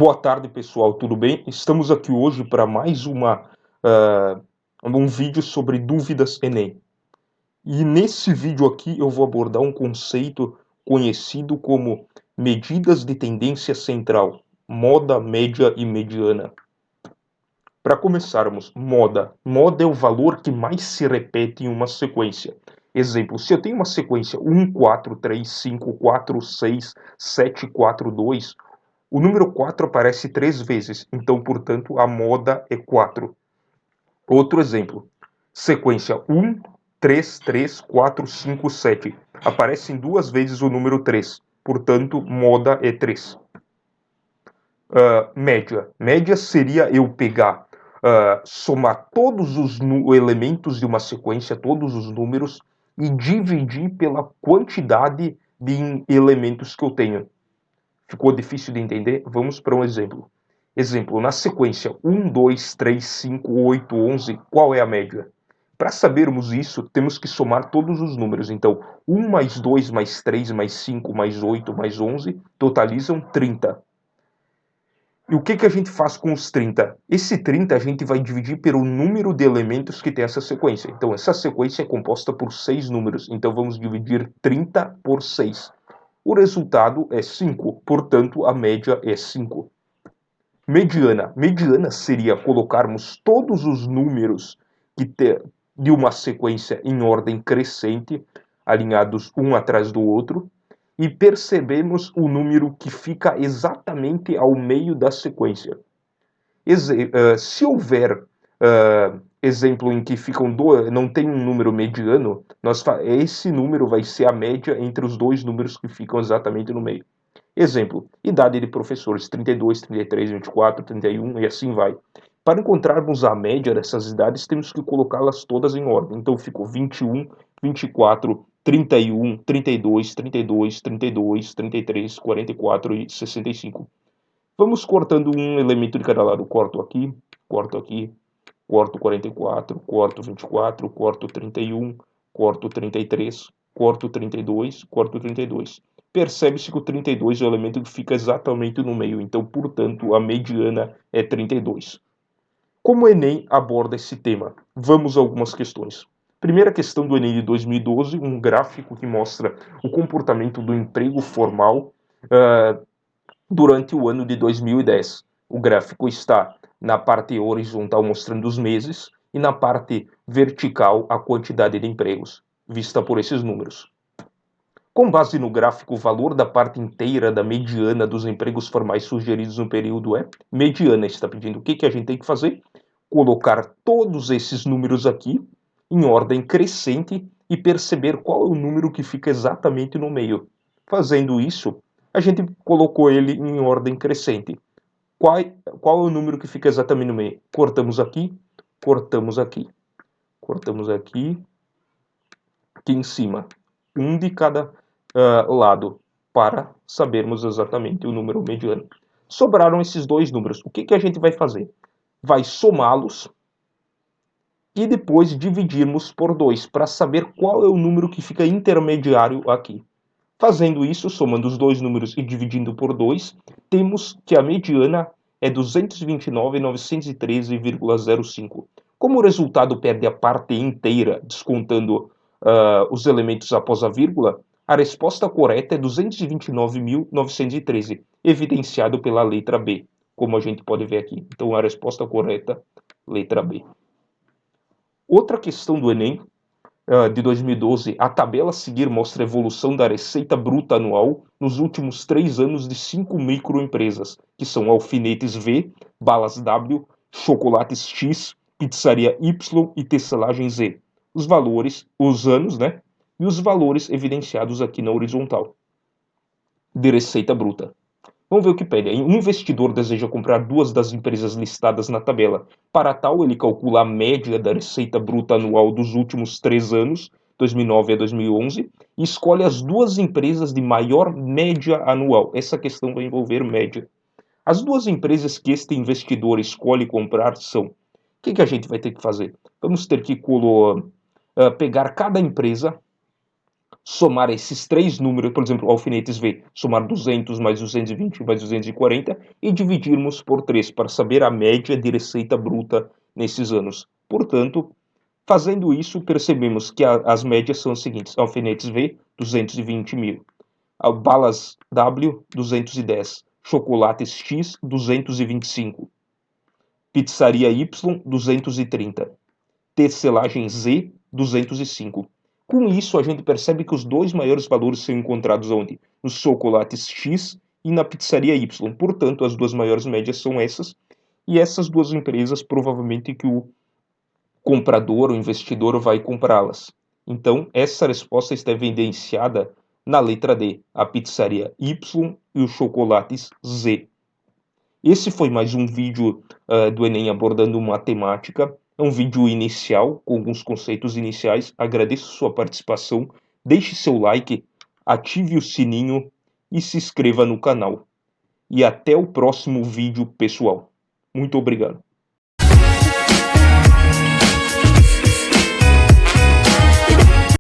Boa tarde, pessoal, tudo bem? Estamos aqui hoje para mais um vídeo sobre dúvidas Enem. E nesse vídeo aqui eu vou abordar um conceito conhecido como medidas de tendência central, moda, média e mediana. Para começarmos, moda. Moda é o valor que mais se repete em uma sequência. Exemplo, se eu tenho uma sequência 1, 4, 3, 5, 4, 6, 7, 4, 2, o número 4 aparece 3 vezes, então, portanto, a moda é 4. Outro exemplo, sequência 1, 3, 3, 4, 5, 7. Aparecem 2 vezes o número 3, portanto, moda é 3. Média. Média seria eu pegar, somar todos os elementos de uma sequência, todos os números, e dividir pela quantidade de elementos que eu tenho. Ficou difícil de entender? Vamos para um exemplo. Exemplo, na sequência 1, 2, 3, 5, 8, 11, qual é a média? Para sabermos isso, temos que somar todos os números. Então, 1 mais 2 mais 3 mais 5 mais 8 mais 11 totalizam 30. E o que a gente faz com os 30? Esse 30 a gente vai dividir pelo número de elementos que tem essa sequência. Então, essa sequência é composta por 6 números. Então, vamos dividir 30 por 6. O resultado é 5, portanto, a média é 5. Mediana. Mediana seria colocarmos todos os números de uma sequência em ordem crescente, alinhados um atrás do outro, e percebemos o número que fica exatamente ao meio da sequência. Se houver exemplo em que não tem um número mediano, esse número vai ser a média entre os dois números que ficam exatamente no meio. Exemplo, idade de professores, 32, 33, 24, 31 e assim vai. Para encontrarmos a média dessas idades, temos que colocá-las todas em ordem. Então ficou 21, 24, 31, 32, 32, 32, 33, 44 e 65. Vamos cortando um elemento de cada lado. Corto aqui, corto 44, corto 24, corto 31, corto 33, corto 32, corto 32. Percebe-se que o 32 é o elemento que fica exatamente no meio, então, portanto, a mediana é 32. Como o Enem aborda esse tema? Vamos a algumas questões. Primeira questão do Enem de 2012, um gráfico que mostra o comportamento do emprego formal durante o ano de 2010. O gráfico está na parte horizontal mostrando os meses e na parte vertical a quantidade de empregos, vista por esses números. Com base no gráfico, o valor da parte inteira da mediana dos empregos formais sugeridos no período é mediana. Está pedindo o que a gente tem que fazer? Colocar todos esses números aqui em ordem crescente e perceber qual é o número que fica exatamente no meio. Fazendo isso, a gente colocou ele em ordem crescente. Qual é o número que fica exatamente no meio? Cortamos aqui, cortamos aqui, cortamos aqui em cima. Um de cada lado, para sabermos exatamente o número mediano. Sobraram esses dois números. O que a gente vai fazer? Vai somá-los e depois dividirmos por 2, para saber qual é o número que fica intermediário aqui. Fazendo isso, somando os dois números e dividindo por 2, temos que a mediana é 229.913,05. Como o resultado perde a parte inteira, descontando os elementos após a vírgula, a resposta correta é 229.913, evidenciado pela letra B, como a gente pode ver aqui. Então, a resposta correta, letra B. Outra questão do Enem, de 2012, a tabela a seguir mostra a evolução da receita bruta anual nos últimos 3 anos de 5 microempresas, que são alfinetes V, balas W, chocolates X, pizzaria Y e tecelagem Z. Os valores, os anos, né? E os valores evidenciados aqui na horizontal de receita bruta. Vamos ver o que pede. Um investidor deseja comprar 2 das empresas listadas na tabela. Para tal, ele calcula a média da receita bruta anual dos últimos 3 anos, 2009 a 2011, e escolhe as 2 empresas de maior média anual. Essa questão vai envolver média. As 2 empresas que este investidor escolhe comprar são... O que a gente vai ter que fazer? Vamos ter que pegar cada empresa, somar esses três números, por exemplo, alfinetes V, somar 200 mais 220 mais 240 e dividirmos por 3 para saber a média de receita bruta nesses anos. Portanto, fazendo isso, percebemos que as médias são as seguintes: alfinetes V, 220 mil, balas W, 210, chocolates X, 225, pizzaria Y, 230, tecelagem Z, 205. Com isso, a gente percebe que os dois maiores valores são encontrados onde? Nos chocolates X e na pizzaria Y. Portanto, as duas maiores médias são essas, e essas duas empresas provavelmente que o comprador, o investidor, vai comprá-las. Então, essa resposta está evidenciada na letra D, a pizzaria Y e os chocolates Z. Esse foi mais um vídeo do Enem abordando matemática. É um vídeo inicial, com alguns conceitos iniciais. Agradeço sua participação. Deixe seu like, ative o sininho e se inscreva no canal. E até o próximo vídeo, pessoal. Muito obrigado.